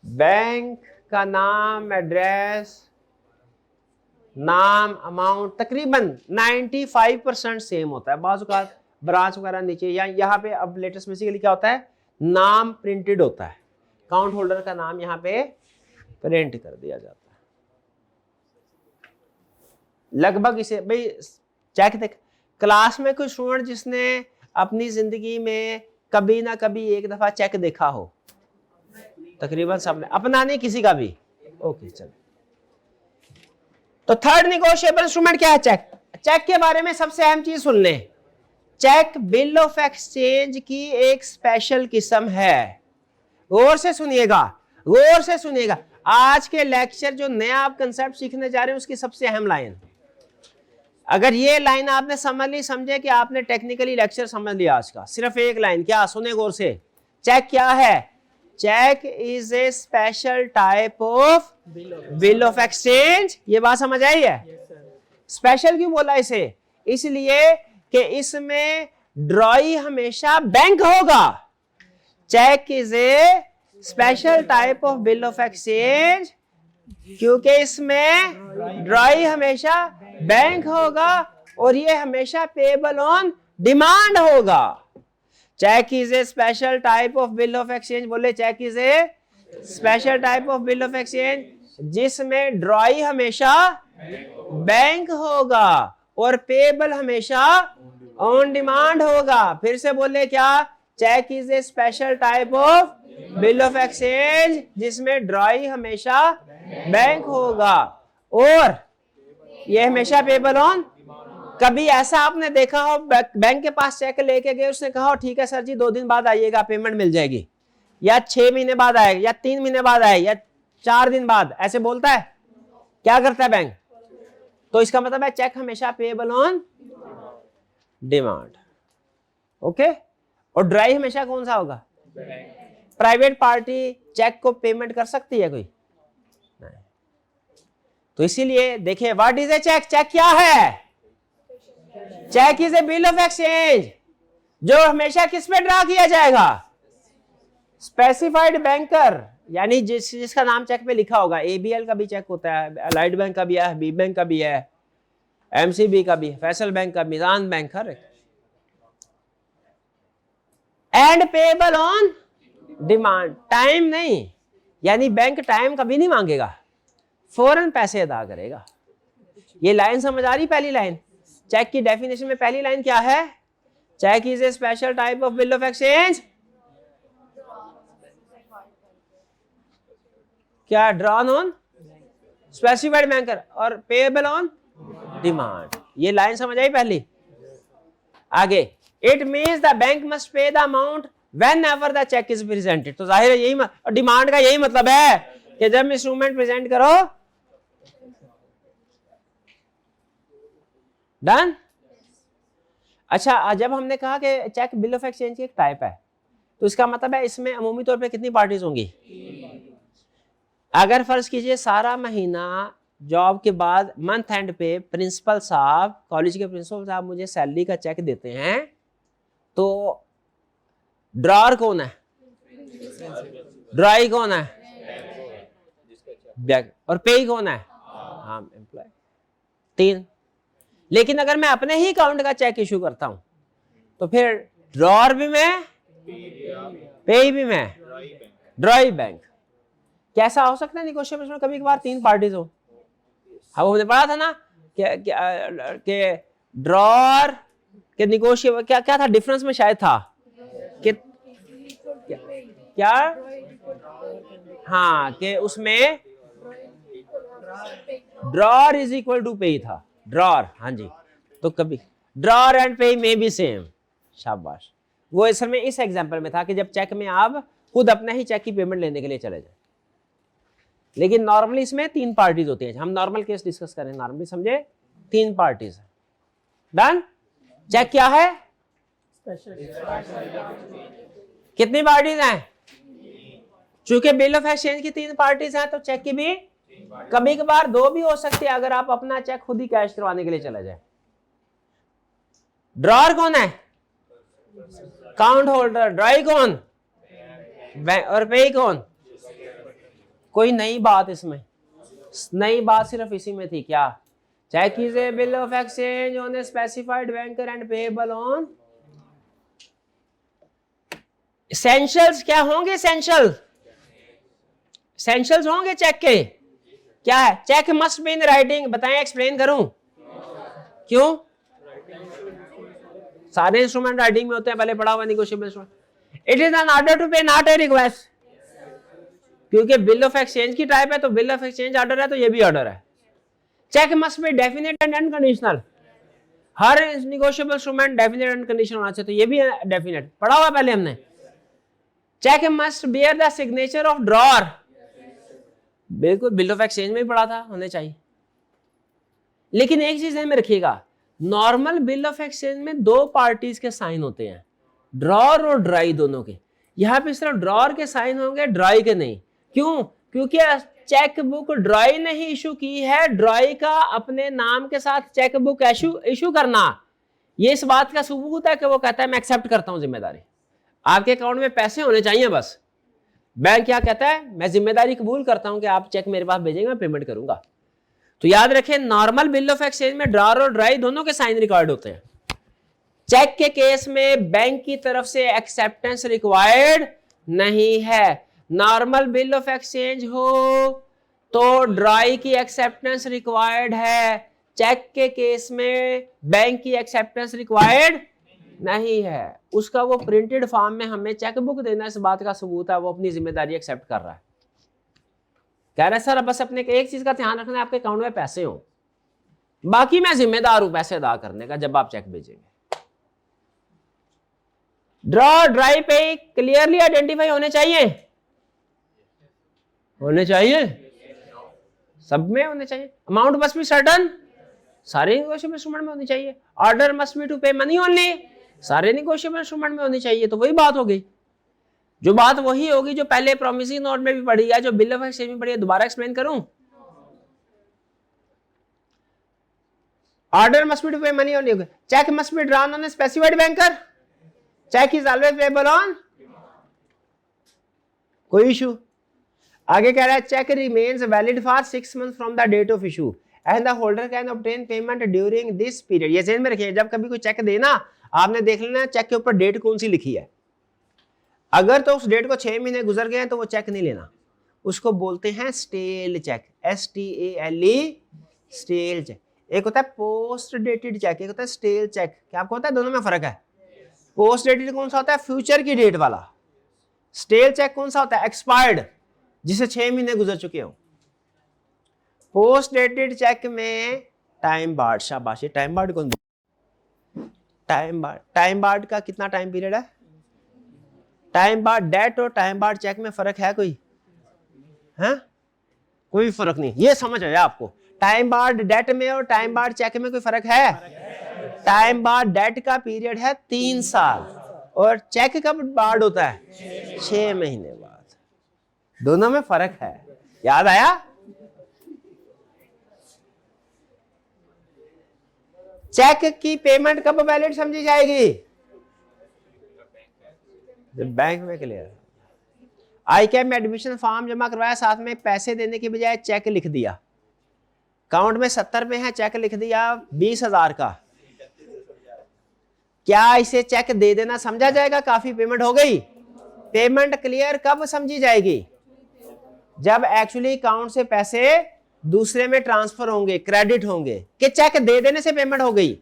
बैंक का नाम, एड्रेस, नाम, अमाउंट, तकरीबन 95% सेम होता है। बाज़ औक़ात ब्रांच वगैरह नीचे, या यहाँ पे अब लेटेस्ट बेसिकली क्या होता है? नाम प्रिंटेड होता है, अकाउंट होल्डर का नाम यहाँ पे प्रिंट कर दिया जाता है। लगभग इसे भाई चेक देख, क्लास में कोई स्टूडेंट जिसने अपनी जिंदगी में कभी ना कभी एक दफा चेक देखा हो? तकरीबन सबने, अपना नहीं किसी का भी। ओके चलो, तो थर्ड निगोशिएबल इंस्ट्रूमेंट क्या है? चेक। चेक के बारे में सबसे अहम चीज सुन लें, चेक बिल ऑफ एक्सचेंज की एक स्पेशल किस्म है। गौर से सुनिएगा, गौर से सुनिएगा। आज के लेक्चर जो नया आप कंसेप्ट सीखने जा रहे हैं उसकी सबसे अहम लाइन, अगर ये लाइन आपने समझ ली, समझे कि आपने टेक्निकली लेक्चर समझ लिया आज का। सिर्फ एक लाइन, क्या? सुने गौर से। चेक क्या है? Cheque is a special type of bill of exchange. ये बात समझ आई है? स्पेशल क्यों बोला इसे? इसलिए कि इसमें ड्रॉई हमेशा बैंक होगा। Cheque is a special type of bill of exchange क्योंकि इसमें ड्रॉई हमेशा बैंक होगा और ये हमेशा पेबल ऑन डिमांड होगा। Cheque is a special type of bill of exchange. बोले cheque is a special type of bill of exchange जिसमें ड्रॉई हमेशा बैंक होगा और पेबल हमेशा ऑन डिमांड होगा। फिर से बोले क्या? Cheque is a special type of bill of exchange जिसमें ड्रॉई हमेशा बैंक होगा और ये हमेशा पेबल ऑन। कभी ऐसा आपने देखा हो बैंक के पास चेक लेके गए, उसने कहा ठीक है सर जी 2 दिन बाद आइएगा, पेमेंट मिल जाएगी, या 6 महीने बाद आएगा, या 3 महीने बाद आएगा, या 4 दिन बाद, ऐसे बोलता है? क्या करता है बैंक? तो इसका मतलब है चेक हमेशा पेबल ऑन डिमांड। ओके। और ड्राई हमेशा कौन सा होगा? प्राइवेट पार्टी चेक को पेमेंट कर सकती है कोई? नहीं। तो इसीलिए देखिए, what is a cheque? Cheque क्या है? Cheque is a bill of exchange जो हमेशा किस पे ड्रा किया जाएगा? स्पेसिफाइड बैंकर, यानी जिसका नाम चेक पे लिखा होगा। एबीएल का भी चेक होता है, अलाइड बैंक का भी है, बी बैंक का भी है, एमसीबी का भी, फैसल बैंक का, मिजान बैंक, हर and payable on demand. Time नहीं, यानी बैंक टाइम कभी नहीं मांगेगा, फौरन पैसे अदा करेगा। ये लाइन समझ आ रही? पहली लाइन चेक की डेफिनेशन में पहली लाइन क्या है? Cheque is a special type of bill of exchange. क्या? ड्रॉन ऑन स्पेसिफाइड बैंकर और पेएबल ऑन डिमांड। ये लाइन समझ आई पहली? आगे, it means the bank must pay the amount whenever the cheque is presented. तो जाहिर है यही और डिमांड का यही मतलब है कि जब इंस्ट्रूमेंट प्रेजेंट करो। डन? अच्छा, जब हमने कहा कि चेक बिल ऑफ एक्सचेंज की एक टाइप है, तो इसका मतलब है इसमें अमूमी तौर पे कितनी पार्टीज होंगी? अगर फर्ज कीजिए सारा महीना जॉब के बाद मंथ एंड पे प्रिंसिपल साहब, कॉलेज के प्रिंसिपल साहब मुझे सैलरी का चेक देते हैं, तो ड्रॉर कौन है? ड्राई कौन है? और पे कौन है? हाँ, एम्प्लॉय। 3। लेकिन अगर मैं अपने ही अकाउंट का चेक इशू करता हूं तो फिर ड्रॉर भी मैं, पे भी मैं, ड्राई बैंक। कैसा हो सकता है निगोशिएबल में कभी कभार 3 पार्टीज हो? हाँ, वो हमने पढ़ा था ना कि ड्रॉर के निगोशिएबल क्या क्या था? डिफरेंस में शायद था कि क्या? हाँ, कि उसमें ड्रॉर इज इक्वल टू पे था। ड्रॉर, हाँ जी। तो कभी ड्रॉर एंड पे में भी सेम। शाबाश। वो असल में इस एग्जांपल में था कि जब चेक में आप खुद अपने ही चेक की पेमेंट लेने के लिए चले जाए। लेकिन नॉर्मली इसमें 3 पार्टीज होती हैं। हम नॉर्मल केस डिस्कस करें, नॉर्मली समझे 3 पार्टीज। डन? चेक क्या है? कितनी पार्टीज हैं? चूंकि बिल ऑफ एक्सचेंज की 3 पार्टीज हैं तो चेक की भी कभी कभार 2 भी हो सकती है, अगर आप अपना चेक खुद ही कैश करवाने के लिए चले जाए। ड्रॉर कौन है? Account holder. ड्राई कौन? और पे कौन? कोई नई बात इसमें? नई बात सिर्फ इसी में थी। क्या? Cheque is a bill of exchange on a specified banker and payable on. Essentials क्या होंगे? एसेंशियल्स होंगे चेक के। क्या है? Cheque must be in writing. बताएं, एक्सप्लेन करूं क्यों? सारे इंस्ट्रूमेंट राइटिंग में होते हैं, पहले पढ़ा हुआ negotiable instrument. It is an order to pay, not a request. क्योंकि बिल ऑफ एक्सचेंज की टाइप है तो बिल ऑफ एक्सचेंज ऑर्डर है, तो ये भी ऑर्डर है। Cheque must be definite and unconditional, हर negotiable instrument definite and conditional होना चाहिए, तो ये भी डेफिनेट पढ़ा हुआ पहले हमने। Cheque must bear the signature of drawer, बिल्कुल बिल ऑफ एक्सचेंज में भी पढ़ा था, होने चाहिए। लेकिन एक चीज ध्यान में रखिएगा, नॉर्मल बिल ऑफ एक्सचेंज में दो पार्टीज के साइन होते हैं, ड्रॉअर और ड्राई दोनों के। यहां पे सिर्फ ड्रॉअर के साइन होंगे, ड्राई के नहीं। क्यों? क्योंकि चेक बुक ड्राई ने ही इशू की है, ड्राई का अपने नाम के साथ चेक बुक इशू करना ये इस बात का सबूत है कि वो कहता है मैं एक्सेप्ट करता हूं जिम्मेदारी, आपके अकाउंट में पैसे होने चाहिए बस। बैंक क्या कहता है, मैं जिम्मेदारी कबूल करता हूं कि आप चेक मेरे पास भेजेंगे, मैं पेमेंट करूंगा। तो याद रखें, नॉर्मल बिल ऑफ एक्सचेंज में ड्रॉअर और ड्राई दोनों के साइन रिकॉर्ड होते हैं। चेक के केस में बैंक की तरफ से एक्सेप्टेंस रिक्वायर्ड नहीं है। नॉर्मल बिल ऑफ एक्सचेंज हो तो ड्राई की एक्सेप्टेंस रिक्वायर्ड है, चेक के केस में बैंक की एक्सेप्टेंस रिक्वायर्ड नहीं है। उसका वो प्रिंटेड फॉर्म में हमें चेक बुक देना इस बात का सबूत है वो अपनी जिम्मेदारी एक्सेप्ट कर रहा है। कह रहे सर बस अपने एक चीज का ध्यान रखना है, आपके अकाउंट में पैसे हो, बाकी मैं जिम्मेदार हूं पैसे अदा करने का जब आप चेक भेजेंगे। ड्रॉ ड्राई पे क्लियरली आइडेंटिफाई होने चाहिए, होने चाहिए, सब में होने चाहिए। अमाउंट मस्ट बी सर्टन, सारे निगोशिएबल इंस्ट्रूमेंट में होनी चाहिए। Order must be to pay money only, सारे निगोशिएबल इंस्ट्रूमेंट में होनी चाहिए। तो वही बात हो गई, जो बात वही होगी जो पहले प्रॉमिसिंग नोट में भी पढ़ी है, जो बिल ऑफ एक्सचेंज में पढ़ी है। दोबारा एक्सप्लेन करूं, order must be to pay money only, cheque must be drawn on a specified banker, cheque is always payable on, कोई इशू। आगे कह रहा है cheque remains valid for 6 month from the date of issue and the holder can obtain payment during this period. ये ध्यान में रखिए, जब कभी कोई चेक देना आपने देख लेना चेक के ऊपर डेट कौन सी लिखी है। अगर तो उस डेट को 6 महीने गुजर गए तो वो चेक नहीं लेना, उसको बोलते हैं stale cheque, STALE, stale cheque. एक होता है पोस्ट डेटेड चेक, एक होता है स्टेल चेक। क्या आपको पता है दोनों में फर्क है? पोस्ट डेटेड कौन सा होता है, फ्यूचर की डेट वाला। स्टेल चेक कौन सा होता है, एक्सपायर्ड, जिसे 6 महीने गुजर चुके हो। पोस्ट डेटेड चेक में टाइम बार्ड, शाबाश, टाइम बार्ड कौन, टाइम बार्ड का कितना टाइम पीरियड है? टाइम बार्ड डेट और टाइम बार्ड चेक में फर्क है कोई? है कोई फर्क नहीं, ये समझ आया आपको? टाइम बार्ड डेट में और टाइम बार्ड चेक में कोई फर्क है? टाइम बार्ड डेट का पीरियड है 3 साल और चेक कब बार्ड होता है? 6 महीने बाद। दोनों में फर्क है, याद आया? चेक की पेमेंट कब वैलिड समझी जाएगी? जब बैंक में क्लियर। आई कैम में एडमिशन फॉर्म जमा करवाया, साथ में पैसे देने की बजाय चेक लिख दिया, अकाउंट में 70 रुपए है, चेक लिख दिया 20,000 का। क्या इसे चेक दे देना समझा जाएगा काफी पेमेंट हो गई? पेमेंट क्लियर कब समझी जाएगी? जब एक्चुअली अकाउंट से पैसे दूसरे में ट्रांसफर होंगे, क्रेडिट होंगे, कि चेक दे देने से पेमेंट हो गई।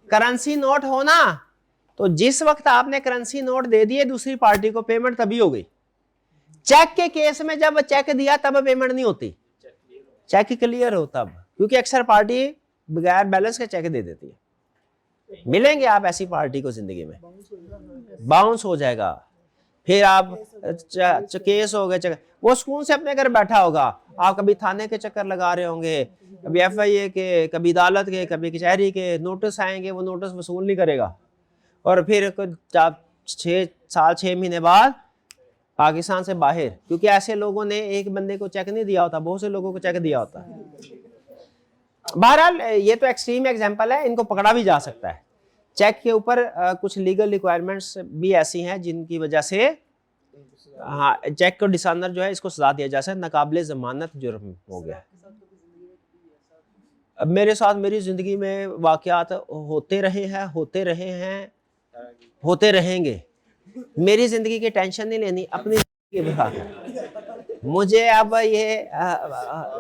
करेंसी नोट होना तो जिस वक्त आपने करेंसी नोट दे दिए दूसरी पार्टी को, पेमेंट तभी हो गई। चेक के केस में जब चेक दिया तब पेमेंट नहीं होती, चेक क्लियर हो तब, क्योंकि अक्सर पार्टी बगैर बैलेंस के चेक दे देती है। मिलेंगे आप ऐसी पार्टी को जिंदगी में, बाउंस हो जाएगा, फिर आप केस हो गए, वो सुकून से अपने घर बैठा होगा। आप कभी थाने के चक्कर लगा रहे होंगे, कभी FIA के, कभी अदालत के, कभी कचहरी के, नोटिस आएंगे, वो नोटिस वसूल नहीं करेगा और फिर 6 साल 6 महीने बाद पाकिस्तान से बाहर, क्योंकि ऐसे लोगों ने एक बंदे को चेक नहीं दिया होता, बहुत से लोगों को चेक दिया होता है। बहरहाल ये तो एक्सट्रीम एग्जांपल है, इनको पकड़ा भी जा सकता है। चेक के ऊपर कुछ लीगल रिक्वायरमेंट्स भी ऐसी हैं जिनकी वजह से हाँ चेक को डिसऑनर जो है इसको सजा दिया जा सकता है, नाकाबिले जमानत जुर्म हो गया। अब मेरे साथ मेरी जिंदगी में वाकयात होते रहे हैं, होते रहे हैं, होते रहेंगे। मेरी जिंदगी की टेंशन नहीं लेनी, अपनी जिंदगी बिठा कर। मुझे अब ये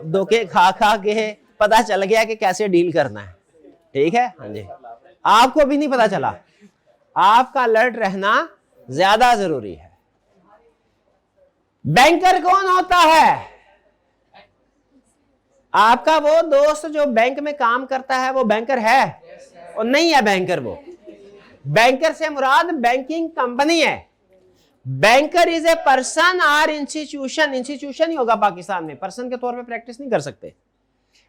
धोखे खा खा के पता चल गया कि कैसे डील करना है, ठीक है? हाँ जी, आपको भी नहीं पता चला, आपका अलर्ट रहना ज्यादा जरूरी है। बैंकर कौन होता है? आपका वो दोस्त जो बैंक में काम करता है वो बैंकर है और नहीं है बैंकर? वो बैंकर से मुराद बैंकिंग कंपनी है। बैंकर इज ए पर्सन और इंस्टीट्यूशन, इंस्टीट्यूशन ही होगा पाकिस्तान में, पर्सन के तौर पे प्रैक्टिस नहीं कर सकते।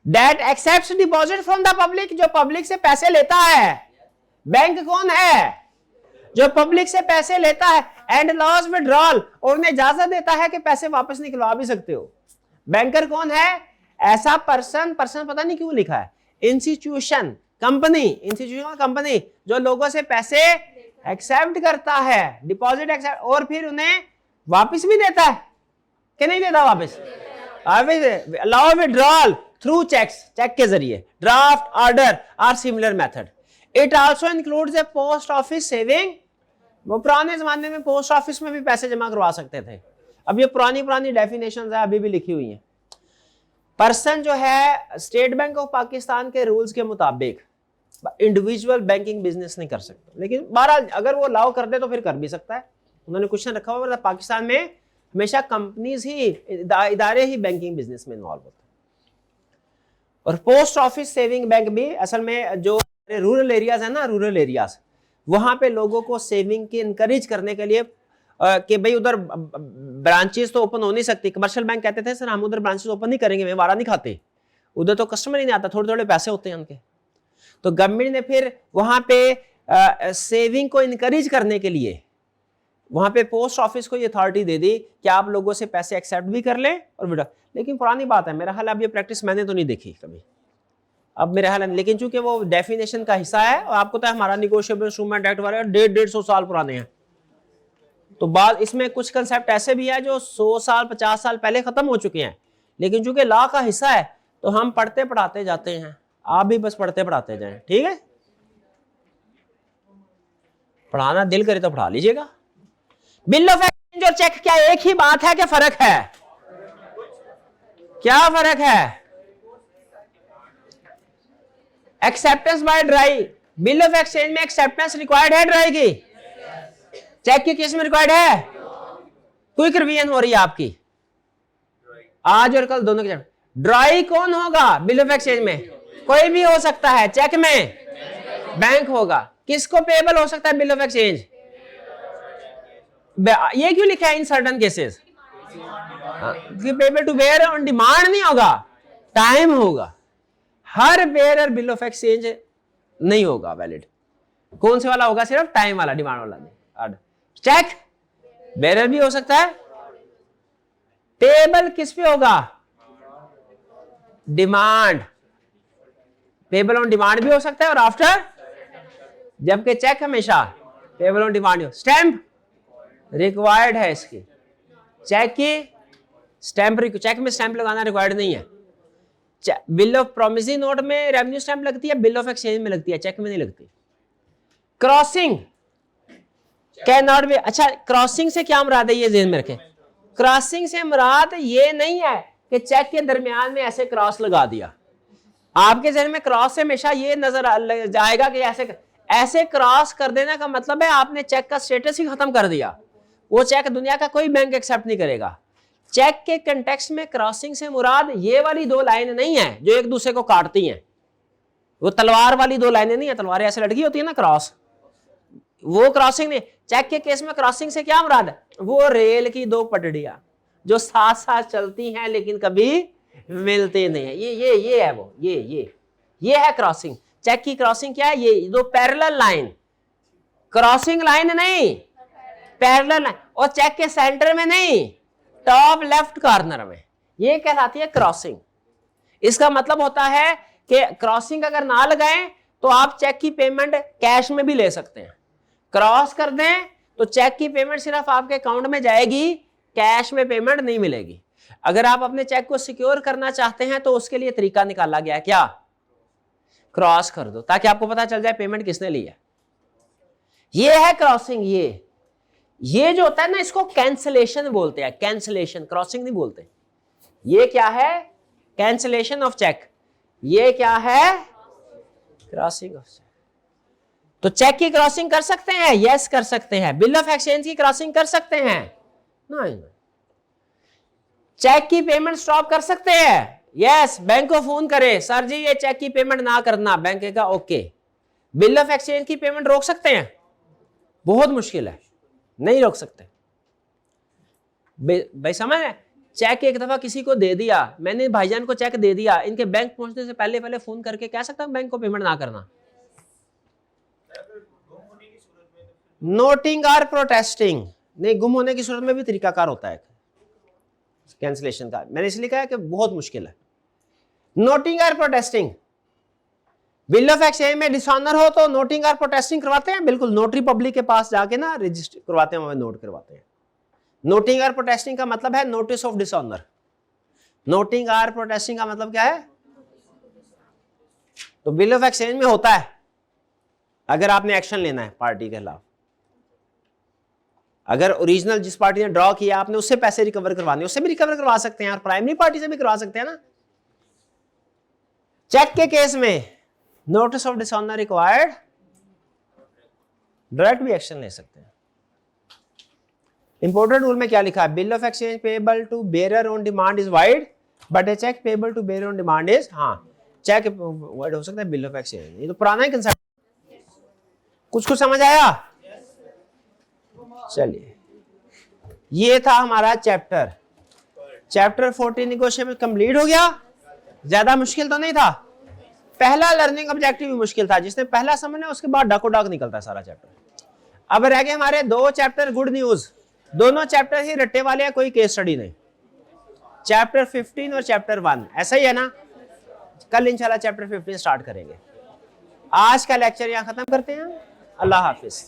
That accepts deposit from the public, जो पब्लिक से पैसे लेता है। बैंक कौन है? जो पब्लिक से पैसे लेता है। एंड लॉज विड्रॉल, और उन्हें इजाजत देता है कि पैसे वापस निकलवा भी सकते हो। बैंकर कौन है? ऐसा पर्सन, पर्सन पता नहीं क्यों लिखा है, इंस्टीट्यूशन, कंपनी, इंस्टीट्यूशन कंपनी जो लोगों से पैसे एक्सेप्ट करता है, डिपॉजिट एक्सेप्ट, और फिर उन्हें वापस भी देता है कि नहीं देता? वापस allow withdrawal through cheques, cheque के जरिए, ड्राफ्ट, ऑर्डर और similar method. It also includes a post office saving, वो पुराने जमाने में पोस्ट ऑफिस में भी पैसे जमा करवा सकते थे। अब ये पुरानी डेफिनेशंस है, अभी भी लिखी हुई हैं। पर्सन जो है स्टेट बैंक ऑफ पाकिस्तान के रूल्स के मुताबिक इंडिविजुअल बैंकिंग बिजनेस नहीं कर सकता, लेकिन बहरहाल अगर वो अलाउ कर दे तो फिर कर भी सकता है। उन्होंने क्वेश्चन रखा हुआ, पाकिस्तान में हमेशा कंपनीज ही, इदारे ही बैंकिंग बिजनेस में इन्वॉल्व होते हैं। और पोस्ट ऑफिस सेविंग बैंक भी असल में जो रूरल एरियाज है ना, रूरल एरियाज, वहां पे लोगों को सेविंग की इनकरेज करने के लिए कि भाई उधर ब्रांचेस तो ओपन हो नहीं सकती। कमर्शियल बैंक कहते थे सर हम उधर ब्रांचेस ओपन नहीं करेंगे, वे वारा नहीं खाते, उधर तो कस्टमर ही नहीं आता, थोड़े थोड़े पैसे होते हैं उनके। तो गवर्नमेंट ने फिर वहां पे सेविंग को इनकरेज करने के लिए वहां पे पोस्ट ऑफिस को ये अथॉरिटी दे दी कि आप लोगों से पैसे एक्सेप्ट भी कर लें और विड्रॉ। लेकिन पुरानी बात है, मेरा ख्याल अब ये प्रैक्टिस मैंने तो नहीं देखी कभी, अब मेरे ख्याल, लेकिन चूंकि वो डेफिनेशन का हिस्सा है और आपको तो हमारा निगोशिएबल इंस्ट्रूमेंट एक्ट वाले 150-150 साल पुराने हैं, तो बाद इसमें कुछ कंसेप्ट ऐसे भी है जो 100 साल 50 साल पहले खत्म हो चुके हैं, लेकिन चूंकि लॉ का हिस्सा है तो हम पढ़ते पढ़ाते जाते हैं। आप भी बस पढ़ते पढ़ाते जाएं, ठीक है? पढ़ाना दिल करे तो पढ़ा लीजिएगा। बिल ऑफ एक्सचेंज और चेक क्या एक ही बात है कि फर्क है? क्या फर्क है? Acceptance by dry, bill of exchange में एक्सेप्टेंस रिक्वायर्ड है ड्राई की, चेक की केस में रिक्वायर्ड है? क्विक रिवीजन हो रही है आपकी आज और कल दोनों के। ड्राई कौन होगा बिल ऑफ एक्सचेंज में? कोई भी हो सकता है। चेक में बैंक होगा। किसको पेबल हो सकता है बिल ऑफ एक्सचेंज? ये क्यों लिखा है in certain cases? Payable to bearer on demand नहीं होगा, टाइम होगा। हर बेयर बिल ऑफ एक्सचेंज नहीं होगा वैलिड। कौन से वाला होगा? सिर्फ टाइम वाला, डिमांड वाला नहीं। चेक बेयर भी हो सकता है। पेबल किस पे होगा? डिमांड, पेबल ऑन डिमांड भी हो सकता है और आफ्टर, जबकि चेक हमेशा पेबल ऑन डिमांड हो। स्टैंप रिक्वायर्ड है इसकी, चेक की स्टैंप, चेक में स्टैंप लगाना रिक्वायर्ड नहीं है। बिल ऑफ प्रोमिसरी नोट में रेवेन्यू स्टैंप लगती है, बिल ऑफ एक्सचेंज में लगती है, चेक में नहीं लगती। क्रॉसिंग कैन नॉट बी, अच्छा क्रॉसिंग से क्या मुराद है ये ज़हन में रखें। क्रॉसिंग से मुराद ये नहीं है कि चेक के दरमियान में ऐसे क्रॉस लगा दिया। आपके ज़हन में क्रॉस से हमेशा ये नजर जाएगा कि ऐसे क्रॉस कर देने का मतलब है आपने चेक का स्टेटस ही खत्म कर दिया। वो चेक दुनिया का कोई बैंक एक्सेप्ट नहीं करेगा। चेक के कंटेक्स्ट में क्रॉसिंग से मुराद ये वाली दो लाइन नहीं है जो एक दूसरे को काटती हैं, वो तलवार वाली दो लाइनें नहीं है, तलवारें ऐसे लटकी होती है ना क्रॉस, वो क्रॉसिंग नहीं। चेक के केस में क्रॉसिंग से क्या मुराद है? वो रेल की दो पटड़ियां जो साथ साथ चलती हैं लेकिन कभी मिलती नहीं है, ये है वो, ये है क्रॉसिंग। चेक की क्रॉसिंग क्या है? ये दो पैरेलल लाइन, क्रॉसिंग लाइन नहीं, पैरेलल लाइन, और चेक के सेंटर में नहीं, टॉप लेफ्ट कॉर्नर में, ये कहलाती है क्रॉसिंग। इसका मतलब होता है कि क्रॉसिंग अगर ना लगाएं तो आप चेक की पेमेंट कैश में भी ले सकते हैं। क्रॉस कर दें तो चेक की पेमेंट सिर्फ आपके अकाउंट में जाएगी, कैश में पेमेंट नहीं मिलेगी। अगर आप अपने चेक को सिक्योर करना चाहते हैं तो उसके लिए तरीका निकाला गया है, क्या? क्रॉस कर दो ताकि आपको पता चल जाए पेमेंट किसने ली है। ये है क्रॉसिंग। ये जो होता है ना, इसको कैंसलेशन बोलते हैं, कैंसलेशन, क्रॉसिंग नहीं बोलते। ये क्या है? Cancellation of cheque. ये क्या है? Crossing of cheque. तो चेक की क्रॉसिंग कर सकते हैं? यस कर सकते हैं। बिल ऑफ एक्सचेंज की क्रॉसिंग कर सकते हैं? नहीं। चेक की पेमेंट स्टॉप कर सकते हैं? यस, बैंक को फोन करे, सर जी ये चेक की पेमेंट ना करना, बैंक कहेगा ओके। बिल ऑफ एक्सचेंज की पेमेंट रोक सकते हैं? बहुत मुश्किल है, नहीं रोक सकते भाई। समझ है, चेक एक दफा किसी को दे दिया, मैंने भाईजान को चेक दे दिया, इनके बैंक पहुंचने से पहले पहले फोन करके कह सकता हूं बैंक को पेमेंट ना करना। नोटिंग और प्रोटेस्टिंग नहीं, गुम होने की सूरत में भी तरीकाकार होता है कैंसिलेशन का, मैंने इसलिए कहा कि बहुत मुश्किल है। नोटिंग और प्रोटेस्टिंग, बिल ऑफ एक्सचेंज में डिसऑनर हो तो नोटिंग और प्रोटेस्टिंग करवाते हैं, बिल्कुल नोटरी पब्लिक के पास जाके ना रजिस्टर करवाते हैं, नोट करवाते हैं। नोटिंग और प्रोटेस्टिंग का मतलब है नोटिस ऑफ डिसऑनर। नोटिंग और प्रोटेस्टिंग का मतलब क्या है? तो बिल ऑफ एक्सचेंज में होता है अगर आपने एक्शन लेना है पार्टी के खिलाफ, अगर ओरिजिनल जिस पार्टी ने ड्रॉ किया आपने उससे पैसे रिकवर करवाने, उससे भी रिकवर करवा सकते हैं और प्राइमरी पार्टी से भी करवा सकते हैं ना। चेक के केस में notice of dishonour required, direct भी एक्शन ले सकते हैं। इंपोर्टेंट रूल में क्या लिखा है? Bill of exchange payable to bearer on demand is void but a cheque payable to bearer on demand is, हाँ चेक वाइड हो सकता है बिल ऑफ एक्सचेंज, ये तो पुराना ही कंसेप्ट। कुछ समझ आया? चलिए, ये था हमारा चैप्टर 14 नेगोशिएशन कंप्लीट हो गया। ज्यादा मुश्किल तो नहीं था, पहला लर्निंग ऑब्जेक्टिव भी मुश्किल था, जिसने पहला समझना उसके बाद डाको डाक निकलता है सारा चैप्टर। अब रह गए हमारे 2 चैप्टर। गुड न्यूज, दोनों चैप्टर ही रट्टे वाले हैं, कोई केस स्टडी नहीं। चैप्टर 15 और चैप्टर 1 ऐसा ही है ना। कल इंशाल्लाह चैप्टर 15 स्टार्ट करेंगे। आज का लेक्चर यहाँ खत्म करते हैं। अल्लाह हाफिज।